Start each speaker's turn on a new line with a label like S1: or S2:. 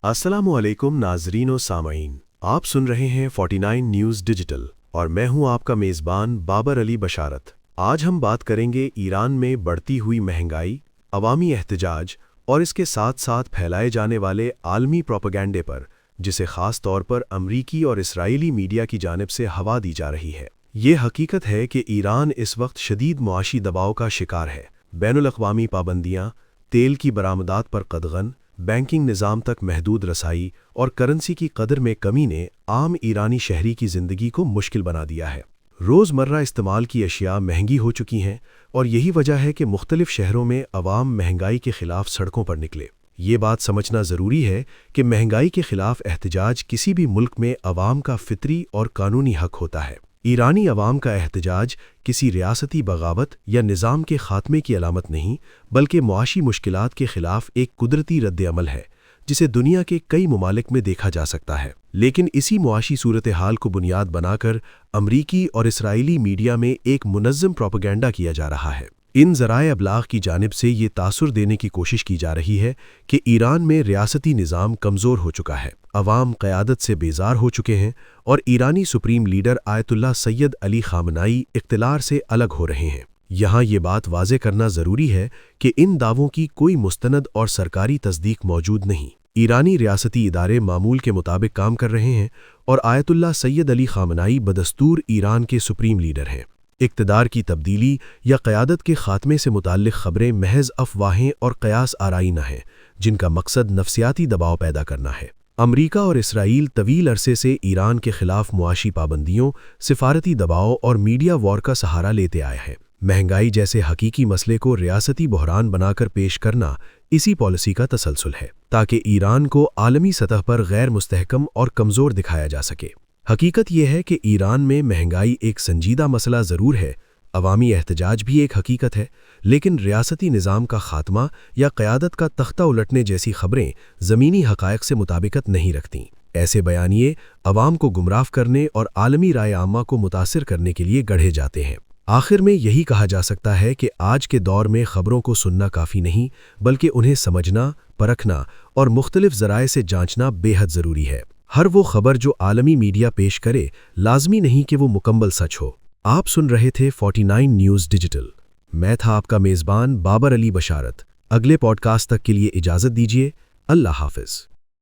S1: अस्सलामुअलैकुम नाज़रीन व सामईन, आप सुन रहे हैं 49 न्यूज़ डिजिटल और मैं हूं आपका मेज़बान बाबर अली बशारत। आज हम बात करेंगे ईरान में बढ़ती हुई महंगाई, अवामी एहतजाज और इसके साथ साथ फैलाए जाने वाले आलमी प्रोपेगेंडे पर, जिसे ख़ास तौर पर अमरीकी और इस्राएली मीडिया की जानिब से हवा दी जा रही है। ये हकीकत है कि ईरान इस वक्त शदीद मुआशी दबाव का शिकार है। बैनुल-अक़वामी पाबंदियाँ, तेल की बरामदात पर कदगन, बैंकिंग निज़ाम तक महदूद रसाई और करेंसी की कदर में कमी ने आम ईरानी शहरी की ज़िंदगी को मुश्किल बना दिया है। रोज़मर्रा इस्तेमाल की अशिया महंगी हो चुकी हैं और यही वजह है कि मुख्तलिफ शहरों में अवाम महंगाई के ख़िलाफ़ सड़कों पर निकले। ये बात समझना ज़रूरी है कि महंगाई के ख़िलाफ़ एहतजाज किसी भी मुल्क में अवाम का फितरी और कानूनी हक होता है। ईरानी अवाम का एहतजाज किसी रियासती बगावत या निज़ाम के ख़ात्मे की अलामत नहीं, बल्कि मुआशी मुश्किलात के ख़िलाफ़ एक कुदरती रद्द-ए-अमल है, जिसे दुनिया के कई ममालिक में देखा जा सकता है। लेकिन इसी मुआशी सूरत हाल को बुनियाद बनाकर अमरीकी और इस्राएली मीडिया में एक मुनज़्ज़म प्रोपेगेंडा किया जा रहा है। इन ज़राए अबलाग़ की जानिब से ये तासुर देने की कोशिश की जा रही है कि ईरान में रियासती निज़ाम कमज़ोर हो चुका है, अवाम क़यादत से बेजार हो चुके हैं और ईरानी supreme leader Ayatollah Sayyid Ali Khamenei इक़्तिदार से अलग हो रहे हैं। यहाँ ये बात वाज़े करना ज़रूरी है कि इन दावों की कोई मुस्तनद और सरकारी तस्दीक मौजूद नहीं। ईरानी रियासती इदारे मामूल के मुताबिक काम कर रहे हैं और आयतुल्लाह सैयद अली ख़ामनाई बदस्तूर ईरान के सुप्रीम लीडर हैं। इक़्तिदार की तब्दीली या क़यादत के ख़ात्मे से मुताल्लिक़ ख़बरें महज अफ़वाहें और क़यास आराई न हैं, जिनका मकसद नफ़सियाती दबाव पैदा करना है। अमरीका और इसराइल तवील अरसे से ईरान के ख़िलाफ़ मुआशी पाबंदियों, सिफारती दबाव और मीडिया वॉर का सहारा लेते आए हैं। महंगाई जैसे हकीकी मसले को रियासती बहरान बनाकर पेश करना इसी पॉलिसी का तसलसल है, ताकि ईरान को आलमी सतह पर गैर मुस्तहकम और कमज़ोर दिखाया जा सके। हकीकत यह है कि ईरान में महंगाई एक संजीदा मसला ज़रूर है, अवामी एहतजाज भी एक हकीकत है, लेकिन रियासती निज़ाम का ख़ात्मा या क़यादत का तख्ता उलटने जैसी ख़बरें ज़मीनी हक़ाइक़ से मुताबिकत नहीं रखतीं। ऐसे बयानिए अवाम को गुमराह करने और आलमी राय आमा को मुतासिर करने के लिए गढ़े जाते हैं। आखिर में यही कहा जा सकता है कि आज के दौर में ख़बरों को सुनना काफ़ी नहीं, बल्कि उन्हें समझना, परखना और मुख्तलिफ ज़राए से जांचना बेहद ज़रूरी है। हर वो ख़बर जो आलमी मीडिया पेश करे, लाज़मी नहीं कि वो मुकम्मल सच हो। आप सुन रहे थे 49 न्यूज़ डिजिटल। मैं था आपका मेज़बान बाबर अली बशारत। अगले पॉडकास्ट तक के लिए इजाज़त दीजिए। अल्लाह हाफ़िज़।